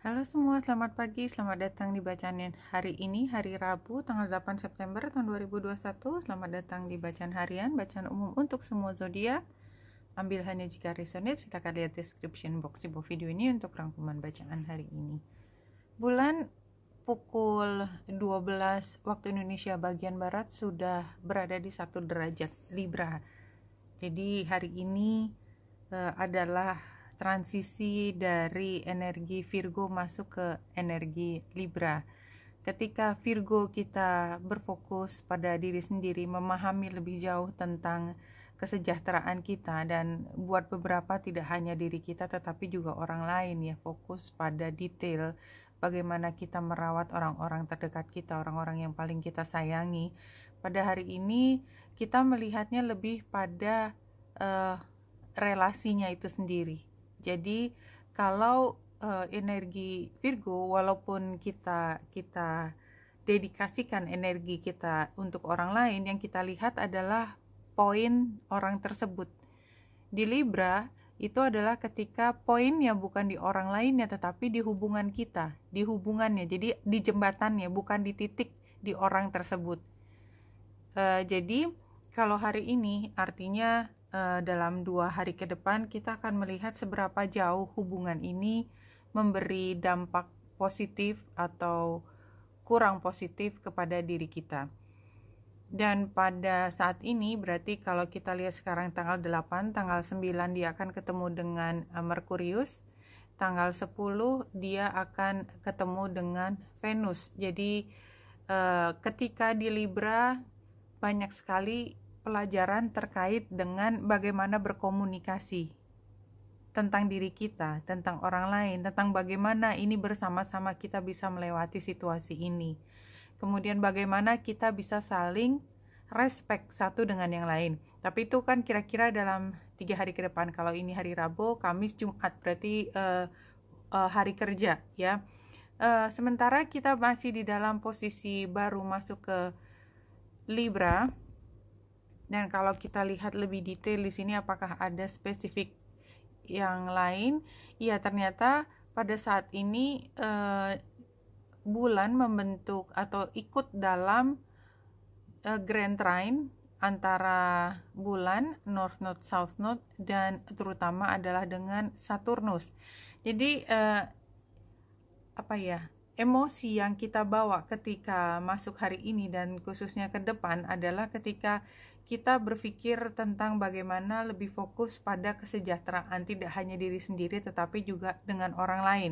Halo semua, selamat pagi, selamat datang di bacaan hari ini, hari Rabu, tanggal 8 September tahun 2021. Selamat datang di bacaan harian, bacaan umum untuk semua zodiak. Ambil hanya jika resonate, silakan lihat description box di bawah video ini untuk rangkuman bacaan hari ini. Bulan pukul 12 waktu Indonesia bagian Barat sudah berada di 1 derajat Libra. Jadi hari ini adalah transisi dari energi Virgo masuk ke energi Libra. Ketika Virgo kita berfokus pada diri sendiri, memahami lebih jauh tentang kesejahteraan kita, dan buat beberapa tidak hanya diri kita tetapi juga orang lain ya, fokus pada detail bagaimana kita merawat orang-orang terdekat kita, orang-orang yang paling kita sayangi. Pada hari ini kita melihatnya lebih pada relasinya itu sendiri. Jadi kalau energi Virgo, walaupun kita dedikasikan energi kita untuk orang lain, yang kita lihat adalah poin orang tersebut. Di Libra itu adalah ketika poinnya bukan di orang lainnya tetapi di hubungan kita, di hubungannya, jadi di jembatannya, bukan di titik di orang tersebut. Jadi kalau hari ini artinya dalam 2 hari ke depan kita akan melihat seberapa jauh hubungan ini memberi dampak positif atau kurang positif kepada diri kita. Dan pada saat ini berarti kalau kita lihat sekarang tanggal 8, tanggal 9 dia akan ketemu dengan Merkurius, tanggal 10 dia akan ketemu dengan Venus. Jadi ketika di Libra banyak sekali pelajaran terkait dengan bagaimana berkomunikasi tentang diri kita, tentang orang lain, tentang bagaimana ini bersama-sama kita bisa melewati situasi ini. Kemudian bagaimana kita bisa saling respect satu dengan yang lain. Tapi itu kan kira-kira dalam 3 hari ke depan. Kalau ini hari Rabu, Kamis, Jumat, berarti hari kerja ya. Sementara kita masih di dalam posisi baru masuk ke Libra. Dan kalau kita lihat lebih detail di sini, apakah ada spesifik yang lain? Iya, ternyata pada saat ini bulan membentuk atau ikut dalam Grand Trine antara bulan North Node, South Node, dan terutama adalah dengan Saturnus. Jadi emosi yang kita bawa ketika masuk hari ini dan khususnya ke depan adalah ketika kita berpikir tentang bagaimana lebih fokus pada kesejahteraan tidak hanya diri sendiri tetapi juga dengan orang lain.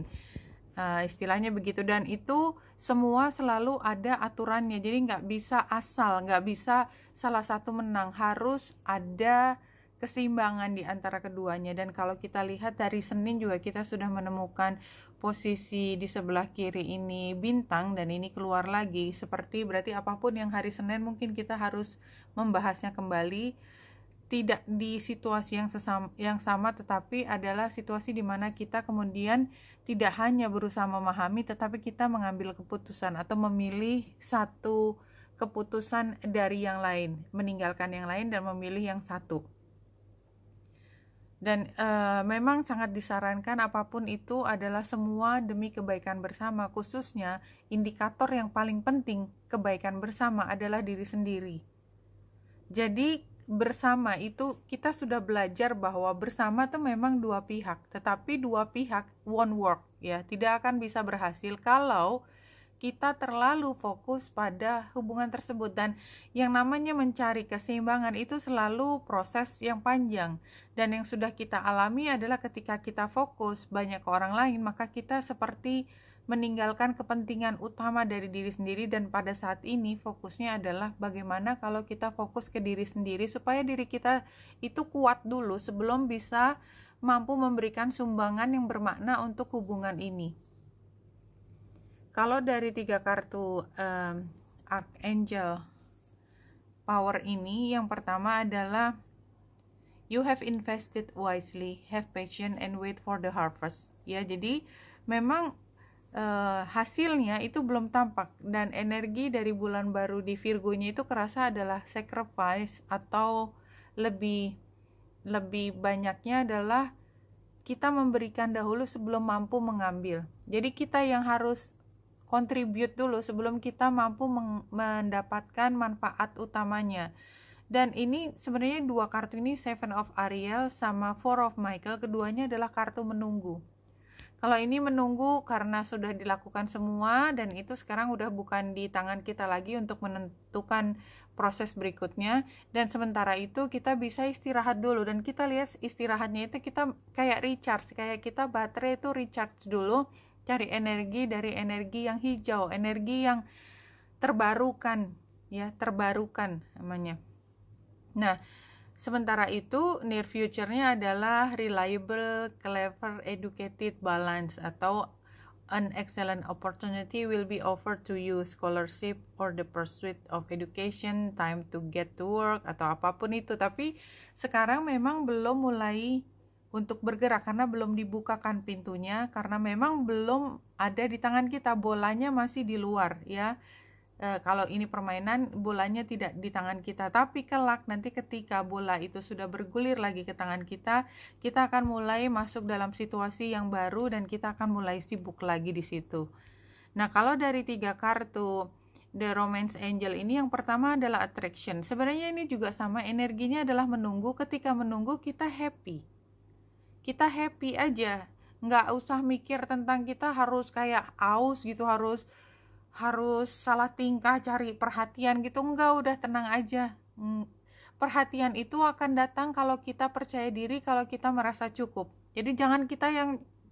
Istilahnya begitu, dan itu semua selalu ada aturannya. Jadi nggak bisa asal, nggak bisa salah satu menang, harus ada keseimbangan di antara keduanya. Dan kalau kita lihat dari Senin juga kita sudah menemukan posisi di sebelah kiri ini bintang, dan ini keluar lagi, seperti berarti apapun yang hari Senin mungkin kita harus membahasnya kembali, tidak di situasi yang sama tetapi adalah situasi di mana kita kemudian tidak hanya berusaha memahami tetapi kita mengambil keputusan atau memilih satu keputusan dari yang lain, meninggalkan yang lain dan memilih yang satu. Dan memang sangat disarankan apapun itu adalah semua demi kebaikan bersama, khususnya indikator yang paling penting kebaikan bersama adalah diri sendiri. Jadi bersama itu kita sudah belajar bahwa bersama itu memang dua pihak, tetapi dua pihak won't work ya, tidak akan bisa berhasil kalau kita terlalu fokus pada hubungan tersebut. Dan yang namanya mencari keseimbangan itu selalu proses yang panjang, dan yang sudah kita alami adalah ketika kita fokus banyak ke orang lain, maka kita seperti meninggalkan kepentingan utama dari diri sendiri. Dan pada saat ini fokusnya adalah bagaimana kalau kita fokus ke diri sendiri supaya diri kita itu kuat dulu sebelum bisa mampu memberikan sumbangan yang bermakna untuk hubungan ini. Kalau dari 3 kartu Archangel Power ini, yang pertama adalah you have invested wisely, have patience and wait for the harvest. Ya, jadi memang hasilnya itu belum tampak, dan energi dari bulan baru di Virgo-nya itu kerasa adalah sacrifice, atau lebih banyaknya adalah kita memberikan dahulu sebelum mampu mengambil. Jadi kita yang harus contribute dulu sebelum kita mampu mendapatkan manfaat utamanya. Dan ini sebenarnya dua kartu ini, Seven of Ariel sama Four of Michael, keduanya adalah kartu menunggu. Kalau ini menunggu karena sudah dilakukan semua dan itu sekarang udah bukan di tangan kita lagi untuk menentukan proses berikutnya, dan sementara itu kita bisa istirahat dulu. Dan kita lihat istirahatnya itu kita kayak recharge, kayak kita baterai itu recharge dulu, cari energi dari energi yang hijau, energi yang terbarukan, ya, terbarukan namanya. Nah, sementara itu near future-nya adalah reliable, clever, educated, balance, atau an excellent opportunity will be offered to you, scholarship or the pursuit of education, time to get to work, atau apapun itu. Tapi sekarang memang belum mulai untuk bergerak karena belum dibukakan pintunya, karena memang belum ada di tangan kita, bolanya masih di luar, ya. Kalau ini permainan, bolanya tidak di tangan kita, tapi kelak nanti ketika bola itu sudah bergulir lagi ke tangan kita, kita akan mulai masuk dalam situasi yang baru dan kita akan mulai sibuk lagi di situ. Nah, kalau dari 3 kartu The Romance Angel ini, yang pertama adalah attraction. Sebenarnya ini juga sama, energinya adalah menunggu. Ketika menunggu kita happy. Kita happy aja. Nggak usah mikir tentang kita harus kayak aus gitu, harus salah tingkah, cari perhatian gitu. Enggak, udah tenang aja. Perhatian itu akan datang kalau kita percaya diri, kalau kita merasa cukup. Jadi jangan kita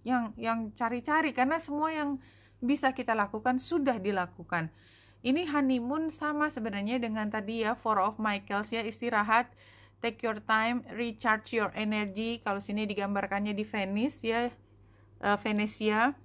yang cari-cari, karena semua yang bisa kita lakukan sudah dilakukan. Ini honeymoon sama sebenarnya dengan tadi ya, Four of Michaels ya, istirahat, take your time, recharge your energy. Kalau sini digambarkannya di Venice ya, Venesia,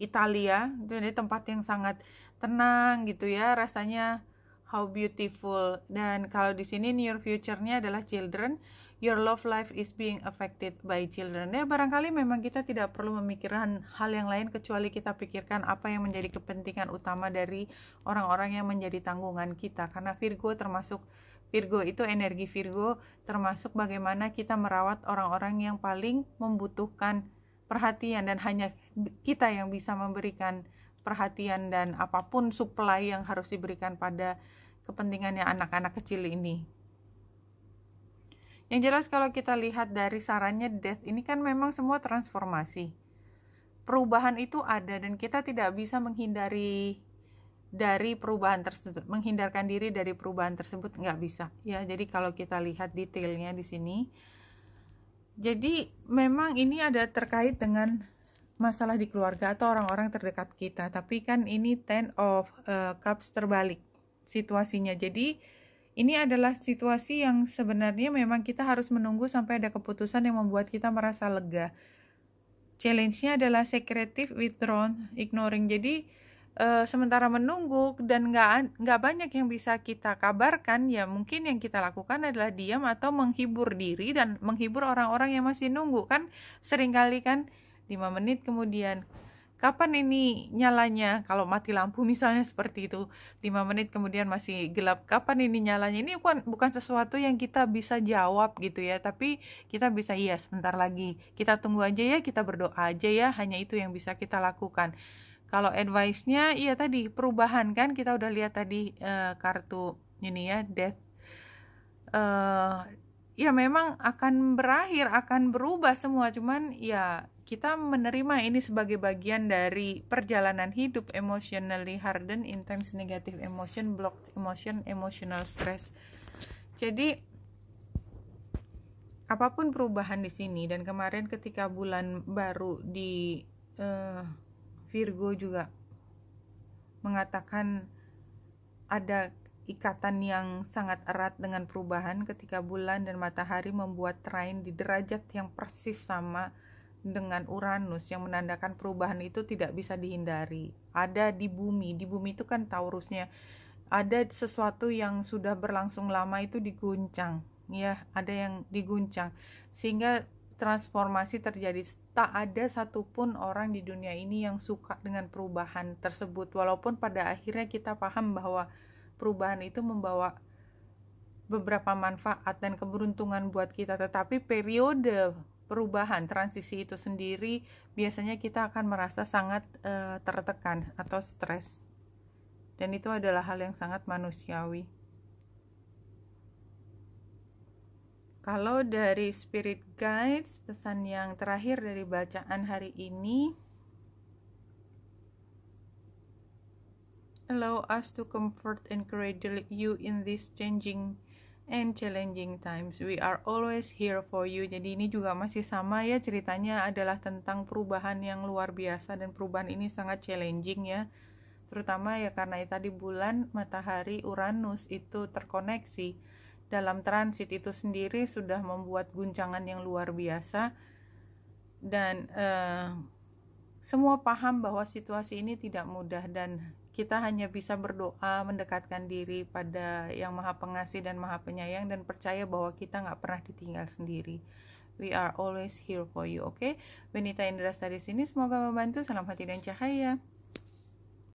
Italia, itu tempat yang sangat tenang gitu ya, rasanya how beautiful. Dan kalau di sini near future-nya adalah children, your love life is being affected by children. Ya, barangkali memang kita tidak perlu memikirkan hal yang lain kecuali kita pikirkan apa yang menjadi kepentingan utama dari orang-orang yang menjadi tanggungan kita. Karena Virgo itu energi Virgo, termasuk bagaimana kita merawat orang-orang yang paling membutuhkan perhatian, dan hanya kita yang bisa memberikan perhatian dan apapun supply yang harus diberikan pada kepentingannya anak-anak kecil ini. Yang jelas kalau kita lihat dari sarannya Death ini kan memang semua transformasi. Perubahan itu ada dan kita tidak bisa menghindarkan diri dari perubahan tersebut, nggak bisa. Ya, jadi kalau kita lihat detailnya di sini, jadi memang ini ada terkait dengan masalah di keluarga atau orang-orang terdekat kita. Tapi kan ini Ten of Cups terbalik situasinya. Jadi ini adalah situasi yang sebenarnya memang kita harus menunggu sampai ada keputusan yang membuat kita merasa lega. Challenge-nya adalah secretive, withdrawn, ignoring. Jadi sementara menunggu dan nggak banyak yang bisa kita kabarkan, ya mungkin yang kita lakukan adalah diam atau menghibur diri dan menghibur orang-orang yang masih nunggu. Kan seringkali kan 5 menit kemudian, kapan ini nyalanya? Kalau mati lampu misalnya seperti itu, 5 menit kemudian masih gelap, kapan ini nyalanya? Ini bukan sesuatu yang kita bisa jawab gitu ya, tapi kita bisa, iya sebentar lagi, kita tunggu aja ya, kita berdoa aja ya, hanya itu yang bisa kita lakukan. Kalau advice-nya, iya tadi perubahan kan, kita udah lihat tadi kartu ini ya, Death. Ya memang akan berakhir, akan berubah semua, cuman ya kita menerima ini sebagai bagian dari perjalanan hidup. Emotionally hardened, intense negative emotion, blocked emotion, emotional stress. Jadi apapun perubahan di sini, dan kemarin ketika bulan baru di Virgo juga mengatakan ada ikatan yang sangat erat dengan perubahan ketika bulan dan matahari membuat trine di derajat yang persis sama dengan Uranus, yang menandakan perubahan itu tidak bisa dihindari. Ada di bumi itu kan Taurusnya, ada sesuatu yang sudah berlangsung lama itu diguncang, ya, ada yang diguncang sehingga transformasi terjadi. Tak ada satupun orang di dunia ini yang suka dengan perubahan tersebut, walaupun pada akhirnya kita paham bahwa perubahan itu membawa beberapa manfaat dan keberuntungan buat kita, tetapi periode perubahan, transisi itu sendiri, biasanya kita akan merasa sangat tertekan atau stres. Dan itu adalah hal yang sangat manusiawi. Kalau dari Spirit Guides, pesan yang terakhir dari bacaan hari ini, allow us to comfort and encourage you in this changing and challenging times. We are always here for you. Jadi ini juga masih sama ya, ceritanya adalah tentang perubahan yang luar biasa, dan perubahan ini sangat challenging ya. Terutama ya karena tadi bulan, matahari, Uranus itu terkoneksi. Dalam transit itu sendiri sudah membuat guncangan yang luar biasa. Dan semua paham bahwa situasi ini tidak mudah, dan kita hanya bisa berdoa, mendekatkan diri pada Yang Maha Pengasih dan Maha Penyayang, dan percaya bahwa kita gak pernah ditinggal sendiri. We are always here for you. Oke? Benita Indrasta di sini, semoga membantu. Salam hati dan cahaya.